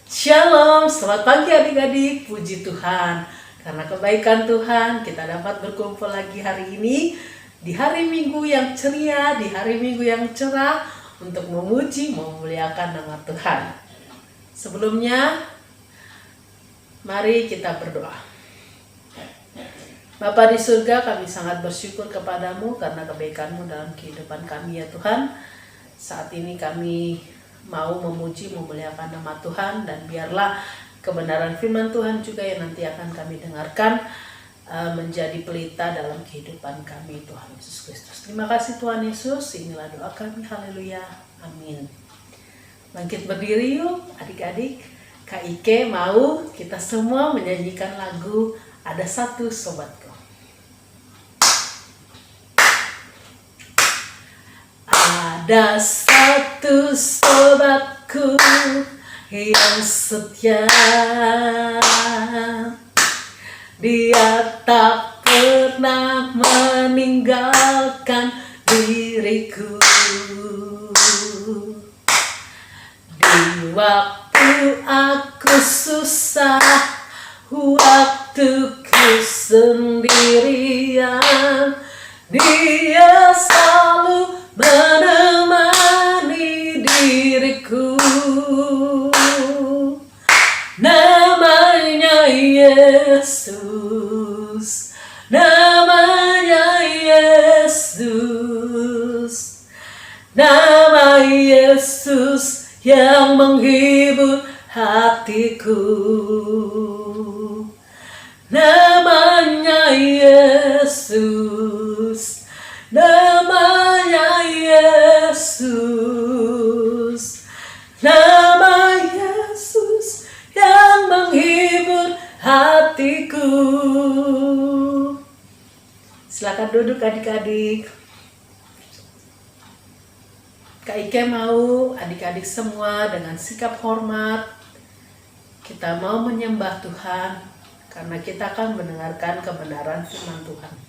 Shalom, selamat pagi adik-adik, puji Tuhan. Karena kebaikan Tuhan, kita dapat berkumpul lagi hari ini, di hari Minggu yang ceria, di hari Minggu yang cerah, untuk memuji, memuliakan nama Tuhan. Sebelumnya, mari kita berdoa. Bapa di surga, kami sangat bersyukur kepadamu karena kebaikan-Mu dalam kehidupan kami ya Tuhan. Saat ini kami mau memuji, memuliakan nama Tuhan, dan biarlah kebenaran firman Tuhan juga yang nanti akan kami dengarkan menjadi pelita dalam kehidupan kami, Tuhan Yesus Kristus. Terima kasih Tuhan Yesus, inilah doa kami, haleluya, amin. Bangkit berdiri yuk adik-adik. Kak Ike mau kita semua menyanyikan lagu Ada Satu Sobatku. Ada satu sobatku yang setia, dia tak pernah meninggalkan diriku. Di waktu aku susah, waktu ku sendirian, dia selalu menemani diriku. Namanya Yesus, namanya Yesus, nama Yesus yang menghibur hatiku. Namanya Yesus, namanya Yesus, nama Yesus yang menghibur hatiku. Silakan duduk adik-adik. Kak Ike mau adik-adik semua dengan sikap hormat, kita mau menyembah Tuhan, karena kita akan mendengarkan kebenaran firman Tuhan.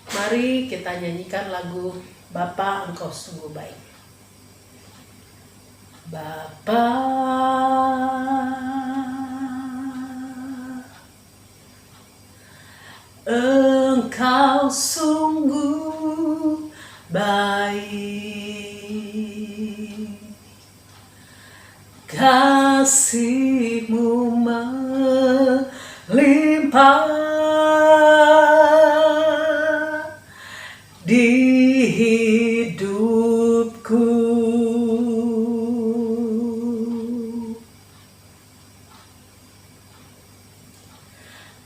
Mari kita nyanyikan lagu Bapa Engkau Sungguh Baik. Bapa, Engkau sungguh baik, kasih-Mu melimpah di hidupku.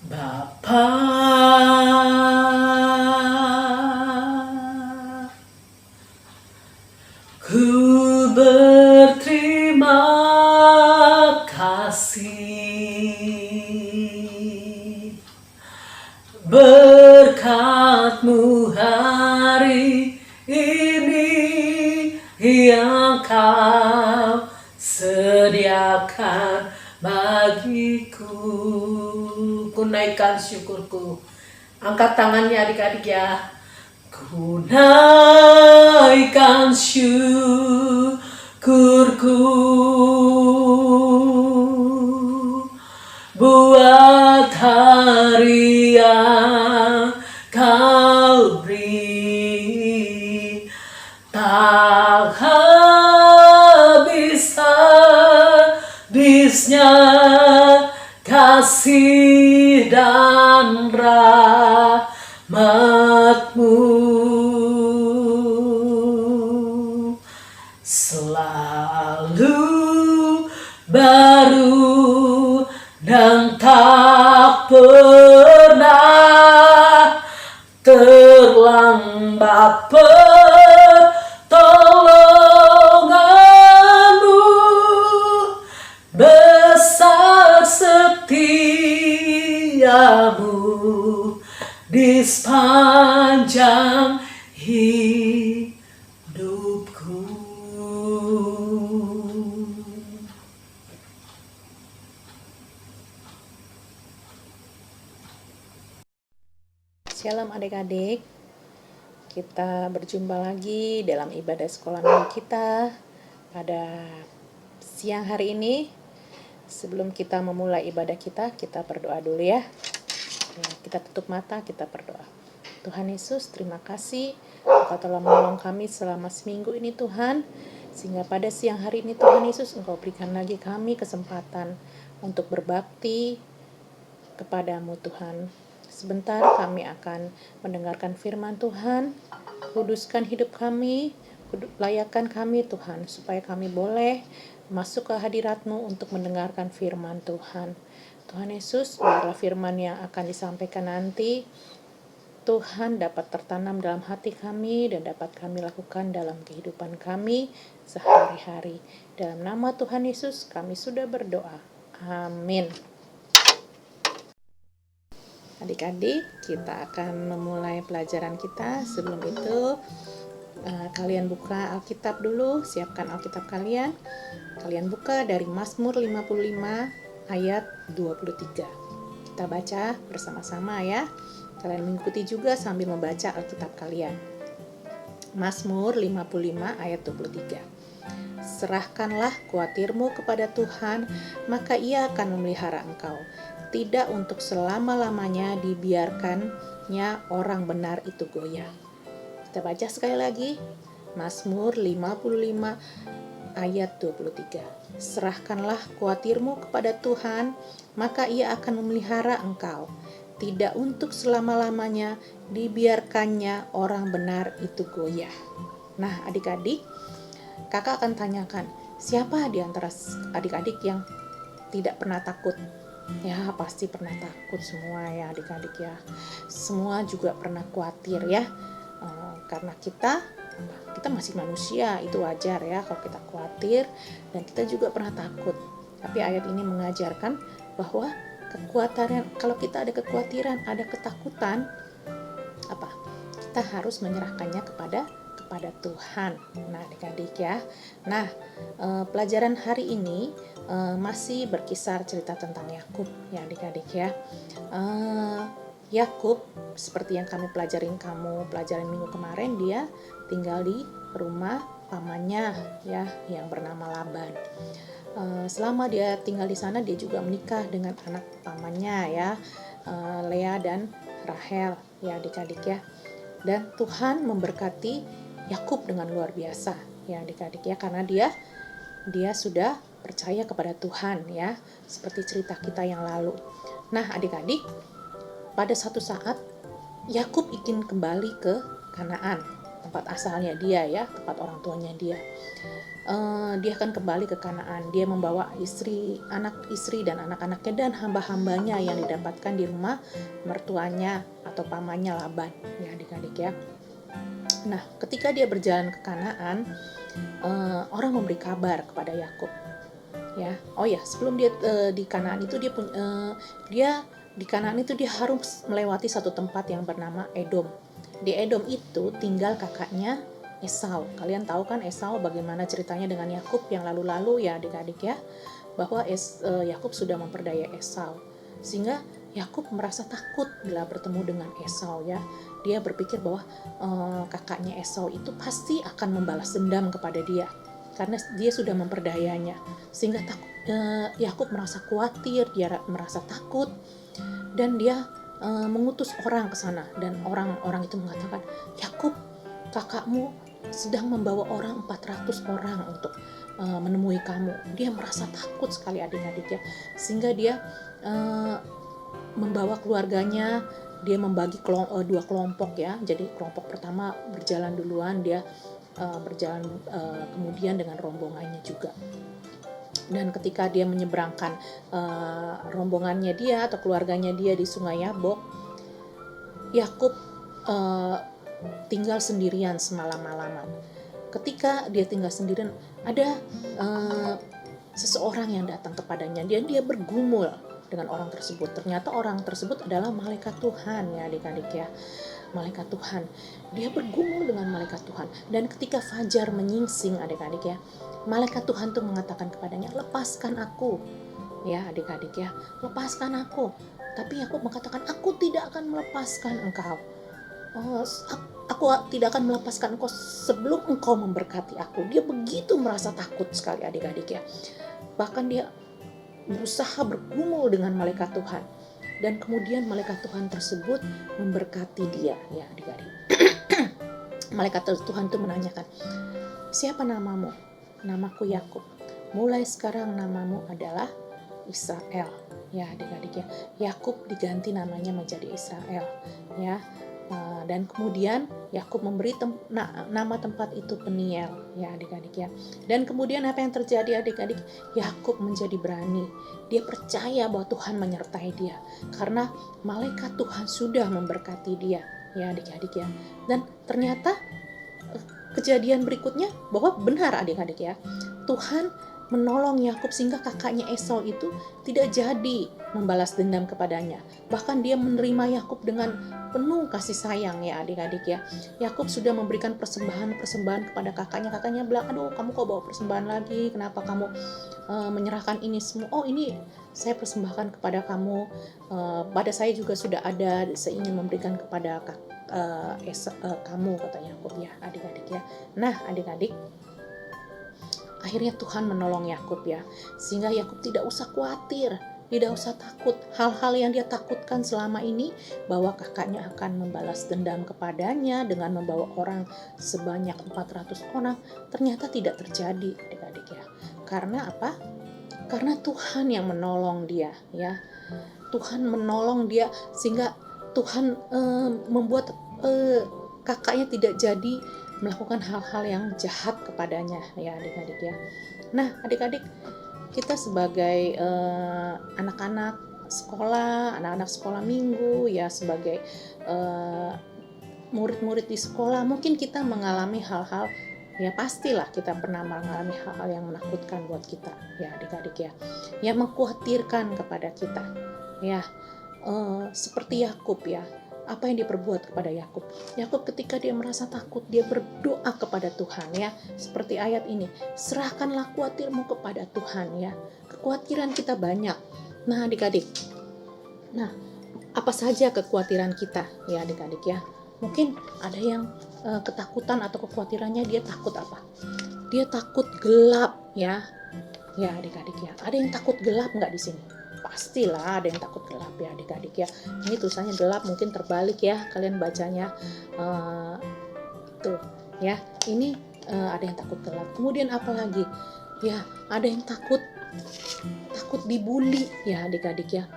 Bapa, ku berterima kasih, berkat-Mu hari ini yang Kau sediakan bagiku. Ku naikkan syukurku. Angkat tangannya adik-adik ya. Ku naikkan syukurku buat hari yang Kau beri, tak habis-habisnya kasih dan rahmat-Mu, selalu baru dan tak pernah terlambat pertolongan-Mu, besar setia-Mu di sepanjang hidupku. Shalom adik-adik, kita berjumpa lagi dalam ibadah sekolah minggu kita pada Siang hari ini, sebelum kita memulai ibadah kita berdoa dulu ya. Kita tutup mata, kita berdoa. Tuhan Yesus, terima kasih Engkau telah menolong kami selama seminggu ini Tuhan. Sehingga pada siang hari ini Tuhan Yesus, Engkau berikan lagi kami kesempatan untuk berbakti kepadamu Tuhan. Sebentar kami akan mendengarkan firman Tuhan. Kuduskan hidup kami, layakkan kami Tuhan, supaya kami boleh masuk ke hadirat-Mu untuk mendengarkan firman Tuhan. Tuhan Yesus, biarlah firman yang akan disampaikan nanti Tuhan dapat tertanam dalam hati kami dan dapat kami lakukan dalam kehidupan kami sehari-hari. Dalam nama Tuhan Yesus kami sudah berdoa. Amin. Adik-adik, kita akan memulai pelajaran kita. Sebelum itu, kalian buka Alkitab dulu, siapkan Alkitab kalian. Kalian buka dari Mazmur 55 ayat 23. Kita baca bersama-sama ya. Kalian mengikuti juga sambil membaca Alkitab kalian. Mazmur 55 ayat 23. Serahkanlah kuatirmu kepada Tuhan, maka Ia akan memelihara engkau. Tidak untuk selama-lamanya dibiarkannya orang benar itu goyah. Kita baca sekali lagi. Mazmur 55 ayat 23. Serahkanlah kuatirmu kepada Tuhan, maka Ia akan memelihara engkau. Tidak untuk selama-lamanya dibiarkannya orang benar itu goyah. Nah, adik-adik, kakak akan tanyakan, siapa di antara adik-adik yang tidak pernah takut? Ya, pasti pernah takut semua ya adik-adik ya. Semua juga pernah khawatir ya. Karena kita masih manusia, itu wajar ya kalau kita khawatir, dan kita juga pernah takut. Tapi ayat ini mengajarkan bahwa kalau kita ada kekhawatiran, ada ketakutan, kita harus menyerahkannya kepada Tuhan. Nah, adik-adik ya. Nah, pelajaran hari ini masih berkisar cerita tentang Yakub ya adik-adik ya. Yakub, seperti yang kami pelajarin minggu kemarin, dia tinggal di rumah pamannya ya yang bernama Laban. Selama dia tinggal di sana, dia juga menikah dengan anak pamannya ya, Lea dan Rahel ya adik-adik ya. Dan Tuhan memberkati Yakub dengan luar biasa ya adik-adik ya, karena dia sudah percaya kepada Tuhan ya, seperti cerita kita yang lalu. Nah, adik-adik, pada satu saat Yakub ingin kembali ke Kanaan, tempat asalnya dia ya, tempat orang tuanya dia. Dia akan kembali ke Kanaan. Dia membawa anak istri dan anak-anaknya dan hamba-hambanya yang didapatkan di rumah mertuanya atau pamannya Laban ya adik-adik ya. Nah, ketika dia berjalan ke Kanaan, orang memberi kabar kepada Yakub ya. Oh ya, sebelum dia di Kanaan itu dia di Kanaan itu dia harus melewati satu tempat yang bernama Edom. Di Edom itu tinggal kakaknya Esau. Kalian tahu kan Esau bagaimana ceritanya dengan Yakub yang lalu-lalu ya adik-adik ya, bahwa Yakub sudah memperdaya Esau. Sehingga Yakub merasa takut bila bertemu dengan Esau ya. Dia berpikir bahwa kakaknya Esau itu pasti akan membalas dendam kepada dia karena dia sudah memperdayanya. Sehingga Yakub merasa khawatir, dia merasa takut, dan dia mengutus orang ke sana, dan orang-orang itu mengatakan, Yakub, kakakmu sedang membawa orang 400 orang untuk menemui kamu. Dia merasa takut sekali adik-adik ya, sehingga dia membawa keluarganya. Dia membagi dua kelompok ya. Jadi kelompok pertama berjalan duluan, dia berjalan kemudian dengan rombongannya juga. Dan ketika dia menyeberangkan rombongannya dia atau keluarganya dia di Sungai Yabok, Yakub tinggal sendirian semalam-malaman. Ketika dia tinggal sendirian, ada seseorang yang datang kepadanya, dan dia bergumul dengan orang tersebut. Ternyata orang tersebut adalah malaikat Tuhan ya adik-adik ya. Malaikat Tuhan. Dia bergumul dengan malaikat Tuhan. Dan ketika fajar menyingsing adik-adik ya, malaikat Tuhan tuh mengatakan kepadanya, lepaskan aku. Ya adik-adik ya, lepaskan aku. Tapi Yakub mengatakan, aku tidak akan melepaskan engkau. aku tidak akan melepaskan engkau sebelum engkau memberkati aku. Dia begitu merasa takut sekali adik-adik ya. Bahkan dia berusaha bergumul dengan malaikat Tuhan. Dan kemudian malaikat Tuhan tersebut memberkati dia ya adik-adik. Malaikat Tuhan itu menanyakan, siapa namamu? Namaku Yakub. Mulai sekarang namamu adalah Israel. Ya adik-adik ya. Yakub diganti namanya menjadi Israel. Ya. Dan kemudian Yakub memberi nama tempat itu Peniel ya adik-adik ya. Dan kemudian apa yang terjadi adik-adik? Yakub menjadi berani. Dia percaya bahwa Tuhan menyertai dia karena malaikat Tuhan sudah memberkati dia ya adik-adik ya. Dan ternyata kejadian berikutnya bahwa benar adik-adik ya, Tuhan menolong Yakub sehingga kakaknya Esau itu tidak jadi membalas dendam kepadanya. Bahkan dia menerima Yakub dengan penuh kasih sayang ya adik-adik ya. Yakub sudah memberikan persembahan kepada kakaknya. Kakaknya bilang, aduh kamu kok bawa persembahan lagi? Kenapa kamu menyerahkan ini semua? Oh ini saya persembahkan kepada kamu. Pada saya juga sudah ada, saya ingin memberikan kepada kamu, kata Yakub ya adik-adik ya. Nah adik-adik, akhirnya Tuhan menolong Yakub ya, sehingga Yakub tidak usah khawatir, tidak usah takut. Hal-hal yang dia takutkan selama ini, bahwa kakaknya akan membalas dendam kepadanya dengan membawa orang sebanyak 400 orang, ternyata tidak terjadi adik-adik ya. Karena apa? Karena Tuhan yang menolong dia ya. Tuhan menolong dia sehingga Tuhan membuat kakaknya tidak jadi melakukan hal-hal yang jahat kepadanya ya adik-adik ya. Nah adik-adik, kita sebagai anak-anak sekolah minggu ya, sebagai murid-murid di sekolah, mungkin kita mengalami hal-hal ya, pastilah kita pernah mengalami hal-hal yang menakutkan buat kita ya adik-adik ya, yang mengkhawatirkan kepada kita ya, seperti Yakub ya. Apa yang diperbuat kepada Yakub? Yakub ketika dia merasa takut, dia berdoa kepada Tuhan ya. Seperti ayat ini, serahkanlah khawatirmu kepada Tuhan ya. Kekhawatiran kita banyak. Nah adik-adik, nah apa saja kekhawatiran kita ya adik-adik ya. Mungkin ada yang ketakutan atau kekhawatirannya, dia takut apa? Dia takut gelap ya. Ya adik-adik ya. Ada yang takut gelap nggak di sini? Pastilah ada yang takut gelap ya adik-adik ya. Ini tulisannya gelap, mungkin terbalik ya kalian bacanya. Tuh ya, ini ada yang takut gelap. Kemudian apa lagi? Ya, ada yang takut dibully ya adik-adik ya.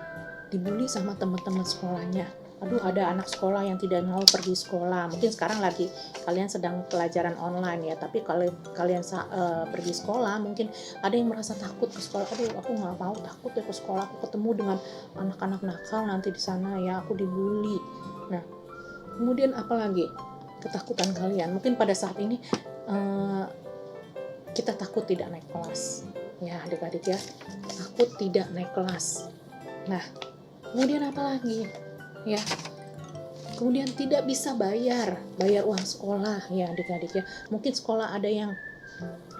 Dibully sama teman-teman sekolahnya. Aduh, ada anak sekolah yang tidak mau pergi sekolah. Mungkin sekarang lagi kalian sedang pelajaran online ya, tapi kalau kalian pergi sekolah, mungkin ada yang merasa takut ke sekolah. Aduh, aku nggak mau, takut ya ke sekolah. Aku ketemu dengan anak-anak nakal nanti di sana ya, aku dibully. Nah, kemudian apa lagi ketakutan kalian? Mungkin pada saat ini kita takut tidak naik kelas. Ya, adik-adik ya, takut tidak naik kelas. Nah, kemudian apa lagi? Ya, kemudian tidak bisa bayar uang sekolah ya adik-adik ya. Mungkin sekolah ada yang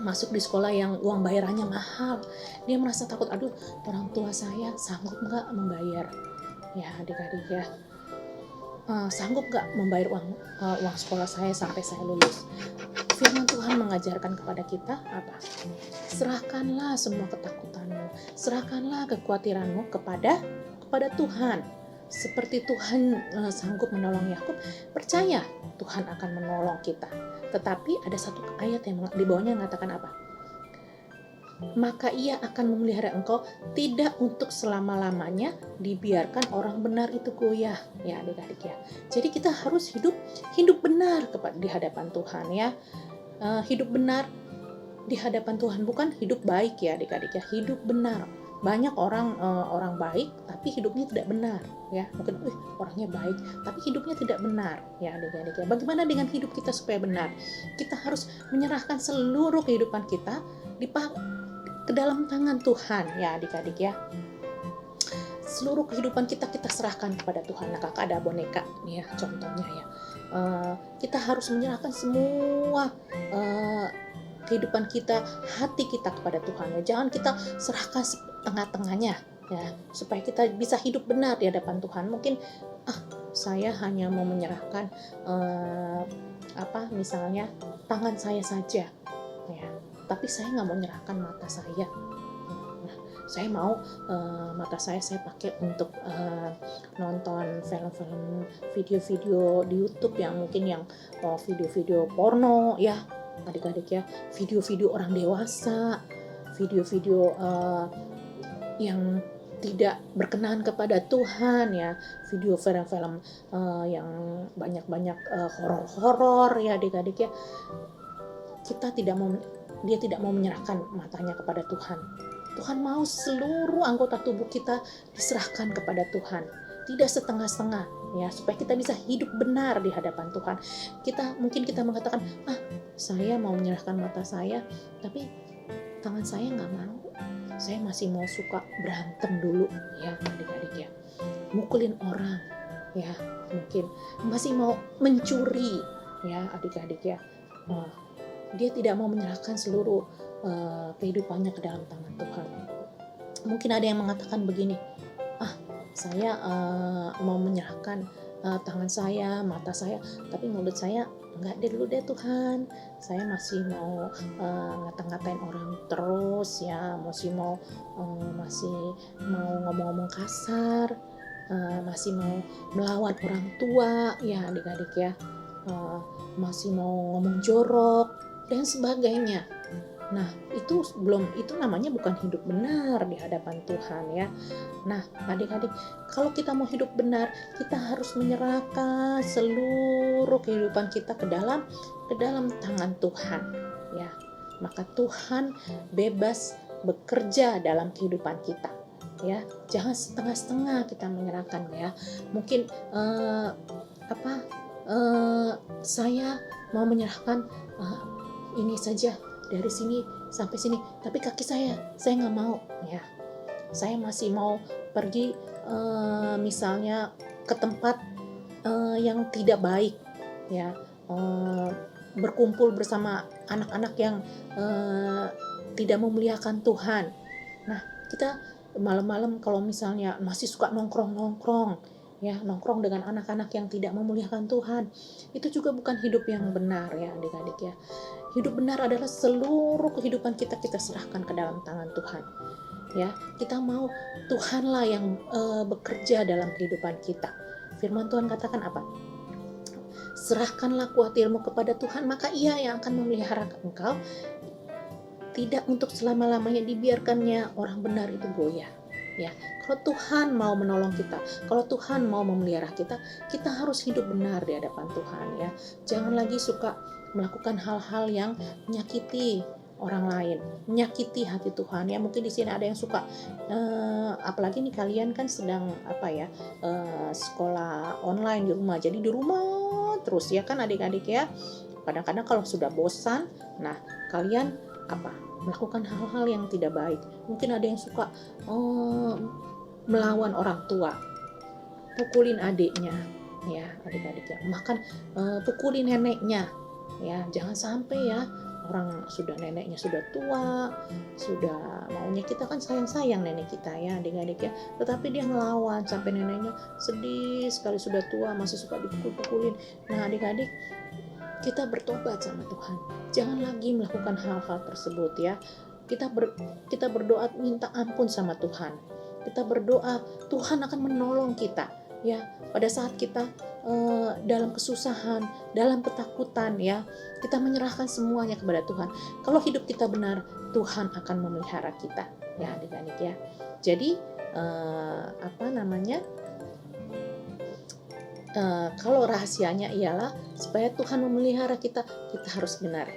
masuk di sekolah yang uang bayarannya mahal. Dia merasa takut, aduh orang tua saya sanggup nggak membayar ya adik-adik ya. Sanggup nggak membayar uang sekolah saya sampai saya lulus. Firman Tuhan mengajarkan kepada kita apa? Serahkanlah semua ketakutanmu, serahkanlah kekhawatiranmu kepada Tuhan. Seperti Tuhan sanggup menolong Yakub, percaya Tuhan akan menolong kita. Tetapi ada satu ayat yang di bawahnya mengatakan apa? Maka ia akan memelihara engkau tidak untuk selama-lamanya, dibiarkan orang benar itu goyah ya adik-adik ya. Jadi kita harus hidup benar di hadapan Tuhan ya. Hidup benar di hadapan Tuhan, bukan hidup baik ya adik-adik ya, hidup benar. Banyak orang baik tapi hidupnya tidak benar ya. Mungkin orangnya baik tapi hidupnya tidak benar ya adik-adik ya. Bagaimana dengan hidup kita supaya benar? Kita harus menyerahkan seluruh kehidupan kita ke dalam tangan Tuhan ya adik-adik ya. Seluruh kehidupan kita serahkan kepada Tuhan. Nah, kakak ada boneka nih ya contohnya ya. Kita harus menyerahkan semua kehidupan kita, hati kita kepada Tuhan ya. Jangan kita serahkan tengah-tengahnya ya, supaya kita bisa hidup benar di hadapan Tuhan. Mungkin saya hanya mau menyerahkan misalnya tangan saya saja, ya, tapi saya nggak mau menyerahkan mata saya. Nah, saya mau mata saya pakai untuk nonton film-film, video-video di YouTube yang mungkin yang video-video porno ya adik-adik ya, video-video orang dewasa, video-video yang tidak berkenan kepada Tuhan ya, video film-film yang banyak-banyak horor-horor ya adik-adik ya. Dia tidak mau menyerahkan matanya kepada Tuhan. Tuhan mau seluruh anggota tubuh kita diserahkan kepada Tuhan, tidak setengah-setengah ya, supaya kita bisa hidup benar di hadapan Tuhan. Mungkin kita mengatakan, saya mau menyerahkan mata saya, tapi tangan saya nggak mau. Saya masih mau suka berantem dulu ya adik-adik ya, mukulin orang ya, mungkin masih mau mencuri ya adik-adik ya. Dia tidak mau menyerahkan seluruh kehidupannya ke dalam tangan Tuhan. Mungkin ada yang mengatakan begini, saya mau menyerahkan tangan saya, mata saya, tapi mulut saya enggak dulu deh Tuhan, saya masih mau ngata-ngatain orang terus ya, masih mau ngomong-ngomong kasar, masih mau melawan orang tua ya adik-adik ya, masih mau ngomong jorok dan sebagainya. Nah, itu namanya bukan hidup benar di hadapan Tuhan ya. Nah, adik-adik, kalau kita mau hidup benar, kita harus menyerahkan seluruh kehidupan kita ke dalam tangan Tuhan ya. Maka Tuhan bebas bekerja dalam kehidupan kita ya. Jangan setengah-setengah kita menyerahkan ya. Mungkin saya mau menyerahkan ini saja dari sini sampai sini, tapi kaki saya nggak mau ya. Saya masih mau pergi misalnya ke tempat yang tidak baik ya, berkumpul bersama anak-anak yang tidak memuliakan Tuhan. Nah, kita malam-malam kalau misalnya masih suka nongkrong ya, nongkrong dengan anak-anak yang tidak memuliakan Tuhan, itu juga bukan hidup yang benar ya adik-adik ya. Hidup benar adalah seluruh kehidupan kita serahkan ke dalam tangan Tuhan ya. Kita mau Tuhanlah yang bekerja dalam kehidupan kita. Firman Tuhan katakan apa? Serahkanlah khawatirmu kepada Tuhan, maka Ia yang akan memelihara engkau, tidak untuk selama-lamanya dibiarkannya orang benar itu goyah ya. Kalau Tuhan mau menolong kita, kalau Tuhan mau memelihara kita, kita harus hidup benar di hadapan Tuhan ya. Jangan lagi suka melakukan hal-hal yang menyakiti orang lain, menyakiti hati Tuhan ya. Mungkin di sini ada yang suka apalagi nih kalian kan sedang sekolah online di rumah, jadi di rumah terus ya kan adik-adik ya. Kadang-kadang kalau sudah bosan, nah kalian melakukan hal-hal yang tidak baik. Mungkin ada yang suka melawan orang tua, pukulin adiknya ya adik-adik ya, bahkan pukulin neneknya ya. Jangan sampai ya, orang neneknya sudah tua, sudah maunya kita kan sayang nenek kita ya adik-adik ya, tetapi dia ngelawan sampai neneknya sedih sekali, sudah tua masih suka dipukul-pukulin. Nah adik-adik, kita bertobat sama Tuhan, jangan lagi melakukan hal-hal tersebut ya. Kita berdoa minta ampun sama Tuhan. Kita berdoa Tuhan akan menolong kita ya pada saat kita dalam kesusahan, dalam ketakutan ya. Kita menyerahkan semuanya kepada Tuhan. Kalau hidup kita benar, Tuhan akan memelihara kita ya adik-adik ya. Jadi kalau rahasianya ialah supaya Tuhan memelihara kita harus benar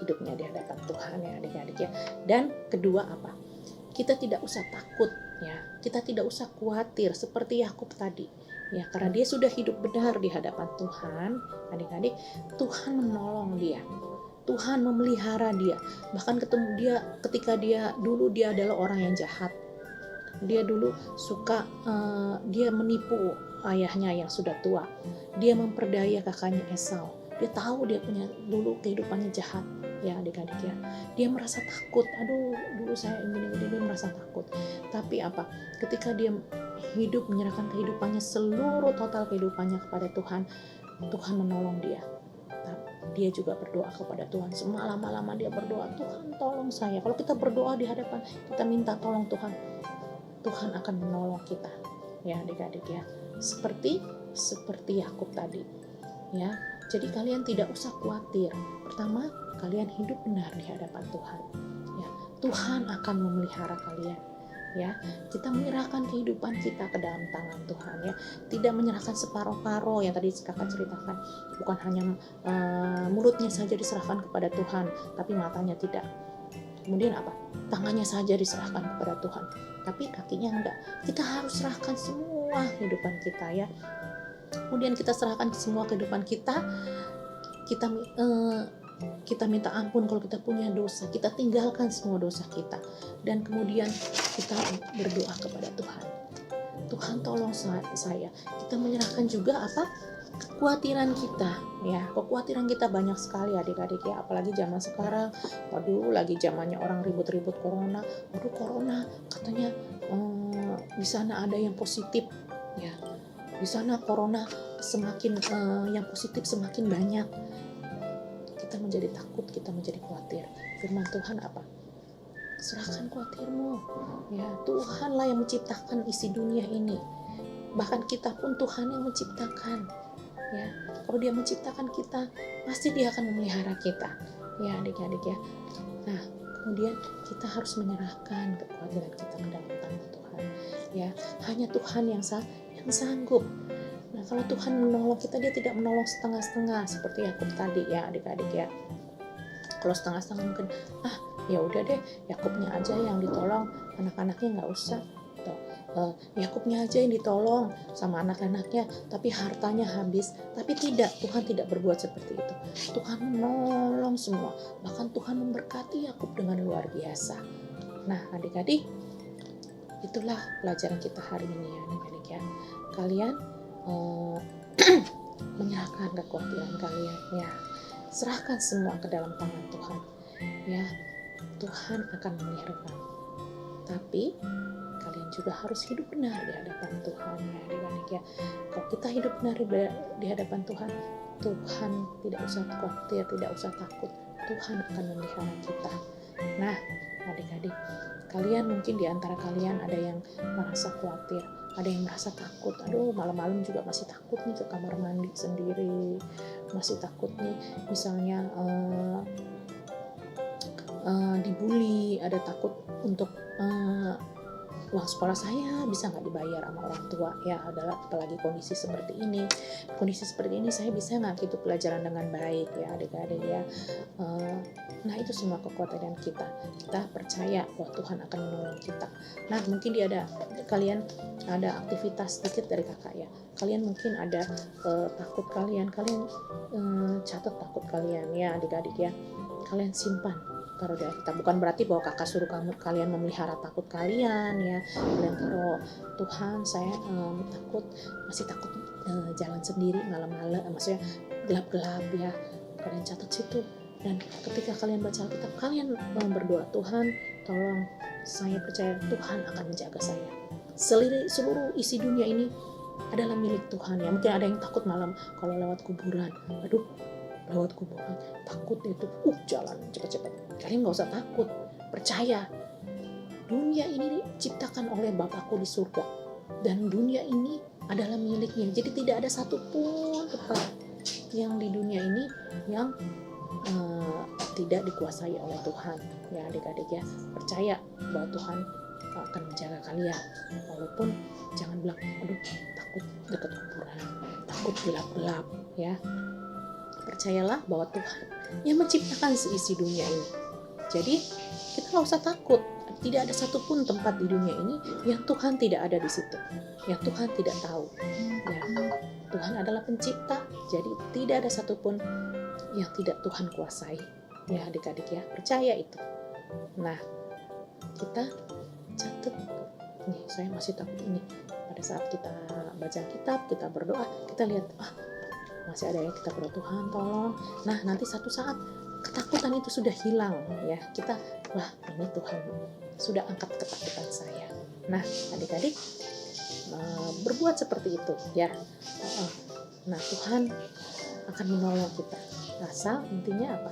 hidupnya di hadapan Tuhan ya adik-adik ya. Dan kedua kita tidak usah takut ya, kita tidak usah khawatir seperti Yakub tadi ya, karena dia sudah hidup benar di hadapan Tuhan adik-adik. Tuhan menolong dia, Tuhan memelihara dia. Bahkan ketemu dia ketika dia adalah orang yang jahat. Dia dulu suka dia menipu ayahnya yang sudah tua. Dia memperdaya kakaknya Esau. Dia tahu dia punya dulu kehidupannya jahat ya adik-adik ya. Dia merasa takut. Aduh, dulu saya ini dia merasa takut. Tapi ketika dia hidup, menyerahkan kehidupannya, seluruh total kehidupannya kepada Tuhan, Tuhan menolong dia. Dia juga berdoa kepada Tuhan, semalam-malaman dia berdoa, Tuhan tolong saya. Kalau kita berdoa di hadapan, kita minta tolong Tuhan, Tuhan akan menolong kita, ya adik-adik ya. Seperti Yakub tadi, ya. Jadi kalian tidak usah khawatir. Pertama, kalian hidup benar di hadapan Tuhan, ya. Tuhan akan memelihara kalian, ya. Kita menyerahkan kehidupan kita ke dalam tangan Tuhan, ya. Tidak menyerahkan separuh-paruh yang tadi kakak ceritakan. Bukan hanya mulutnya saja diserahkan kepada Tuhan, tapi matanya tidak. Kemudian apa? Tangannya saja diserahkan kepada Tuhan, tapi kakinya enggak. Kita harus serahkan semua kehidupan kita, ya. Kemudian kita serahkan semua kehidupan kita. Kita minta ampun kalau kita punya dosa, kita tinggalkan semua dosa kita, dan kemudian kita berdoa kepada Tuhan. Tuhan tolong saya. Kita menyerahkan juga kekhawatiran kita, ya. Kekhawatiran kita banyak sekali adik-adik ya, apalagi zaman sekarang. Waduh, lagi zamannya orang ribut-ribut corona. Waduh, corona katanya di sana ada yang positif, ya. Di sana corona semakin yang positif semakin banyak. Kita menjadi takut, kita menjadi khawatir. Firman Tuhan apa? Serahkan khawatirmu, ya. Tuhanlah yang menciptakan isi dunia ini. Bahkan kita pun Tuhan yang menciptakan, ya. Kalau Dia menciptakan kita, pasti Dia akan memelihara kita, ya adik-adik ya. Nah, kemudian kita harus menyerahkan kekhawatiran kita ke dalam tangan Tuhan, ya. Hanya Tuhan yang sanggup. Nah, kalau Tuhan menolong kita, Dia tidak menolong setengah-setengah seperti Yakub tadi, ya adik-adik ya. Kalau setengah-setengah mungkin ya udah deh, Yakubnya aja yang ditolong, anak-anaknya nggak usah. Yakubnya aja yang ditolong sama anak-anaknya, tapi hartanya habis. Tapi tidak, Tuhan tidak berbuat seperti itu. Tuhan menolong semua, bahkan Tuhan memberkati Yakub dengan luar biasa. Nah adik-adik, itulah pelajaran kita hari ini ya adik-adik ya. Kalian menyerahkan kekhawatiran kalian, ya. Serahkan semua ke dalam tangan Tuhan, ya. Tuhan akan memelihara kamu. Tapi kalian juga harus hidup benar di hadapan Tuhan, ya adik-adik ya. Kalau kita hidup benar di hadapan Tuhan, Tuhan tidak usah khawatir, tidak usah takut. Tuhan akan memelihara kita. Nah adik-adik, kalian mungkin di antara kalian ada yang merasa khawatir, ada yang merasa takut. Aduh, malam-malam juga masih takut nih ke kamar mandi sendiri, masih takut nih misalnya dibully, ada takut untuk uang sekolah saya bisa nggak dibayar sama orang tua, ya. Apalagi kondisi seperti ini saya bisa nggak gitu pelajaran dengan baik, ya adik-adik ya. Nah itu semua kekuatan kita percaya bahwa Tuhan akan menolong kita. Nah mungkin kalian ada aktivitas sedikit dari kakak ya. Kalian mungkin ada takut kalian catat takut kalian, ya adik-adik ya. Kalian simpan, taruh di Alkitab. Bukan berarti bahwa kakak suruh kalian memelihara takut kalian, ya. Kalian taruh, Tuhan saya masih takut jalan sendiri malam-malam, maksudnya gelap-gelap, ya. Kalian catat situ. Dan ketika kalian baca Alkitab, kalian berdoa, Tuhan tolong, saya percaya Tuhan akan menjaga saya. Seluruh isi dunia ini adalah milik Tuhan, ya. Mungkin ada yang takut malam kalau lewat kuburan. Aduh, lewat kuburan takut itu, jalan cepat-cepat. Kalian gak usah takut, percaya dunia ini diciptakan oleh Bapakku di surga, dan dunia ini adalah miliknya. Jadi tidak ada satupun tempat yang di dunia ini yang tidak dikuasai oleh Tuhan, ya adik-adik ya. Percaya bahwa Tuhan akan menjaga kalian, walaupun jangan bilang aduh takut dekat kuburan, takut gelap-gelap, ya. Percayalah bahwa Tuhan yang menciptakan seisi dunia ini. Jadi kita nggak usah takut. Tidak ada satupun tempat di dunia ini yang Tuhan tidak ada di situ, yang Tuhan tidak tahu. Ya, Tuhan adalah pencipta, jadi tidak ada satupun yang tidak Tuhan kuasai. Ya adik-adik ya, percaya itu. Nah, kita catat. Nih, saya masih takut ini. Pada saat kita baca kitab, kita berdoa, kita lihat, masih ada yang kita berdoa, Tuhan tolong. Nah, nanti satu saat ketakutan itu sudah hilang, ya. Kita, wah ini Tuhan sudah angkat ketakutan saya. Nah, adik-adik, berbuat seperti itu ya. Nah, Tuhan akan menolong kita. Asal intinya apa?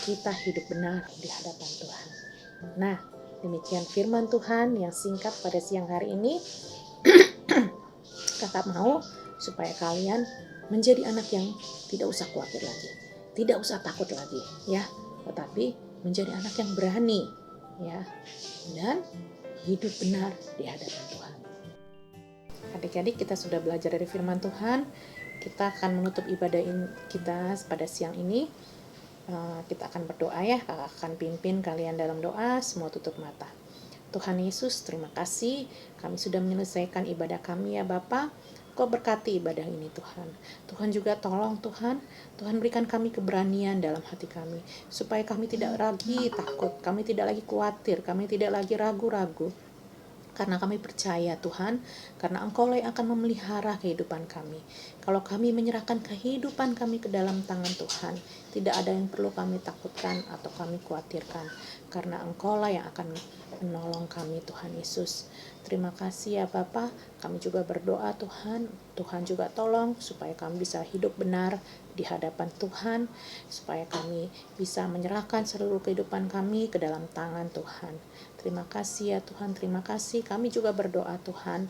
Kita hidup benar di hadapan Tuhan. Nah, demikian firman Tuhan yang singkat pada siang hari ini. Kakak mau supaya kalian menjadi anak yang tidak usah khawatir lagi, tidak usah takut lagi ya, tetapi menjadi anak yang berani ya, dan hidup benar di hadapan Tuhan. Adik-adik, kita sudah belajar dari firman Tuhan. Kita akan menutup ibadah kita pada siang ini. Kita akan berdoa ya. Kakak akan pimpin kalian dalam doa. Semua tutup mata. Tuhan Yesus, terima kasih. Kami sudah menyelesaikan ibadah kami ya Bapa. Kau berkati ibadah ini Tuhan. Tuhan juga tolong Tuhan. Tuhan berikan kami keberanian dalam hati kami. Supaya kami tidak lagi takut. Kami tidak lagi khawatir. Kami tidak lagi ragu-ragu. Karena kami percaya Tuhan, karena Engkau lah yang akan memelihara kehidupan kami. Kalau kami menyerahkan kehidupan kami ke dalam tangan Tuhan, tidak ada yang perlu kami takutkan atau kami khawatirkan. Karena Engkau lah yang akan menolong kami Tuhan Yesus. Terima kasih ya Bapa. Kami juga berdoa Tuhan. Tuhan juga tolong supaya kami bisa hidup benar di hadapan Tuhan. Supaya kami bisa menyerahkan seluruh kehidupan kami ke dalam tangan Tuhan. Terima kasih ya Tuhan, terima kasih. Kami juga berdoa Tuhan,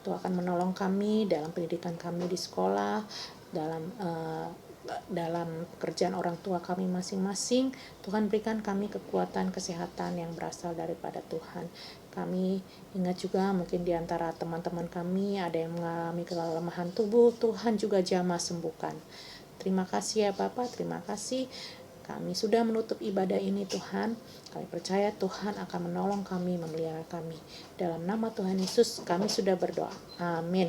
Tuhan akan menolong kami dalam pendidikan kami di sekolah, dalam pekerjaan orang tua kami masing-masing. Tuhan berikan kami kekuatan, kesehatan yang berasal daripada Tuhan. Kami ingat juga mungkin di antara teman-teman kami ada yang mengalami kelemahan tubuh, Tuhan juga jamah sembuhkan. Terima kasih ya Bapak, terima kasih. Kami sudah menutup ibadah ini Tuhan. Kami percaya Tuhan akan menolong kami, memelihara kami. Dalam nama Tuhan Yesus kami sudah berdoa. Amin.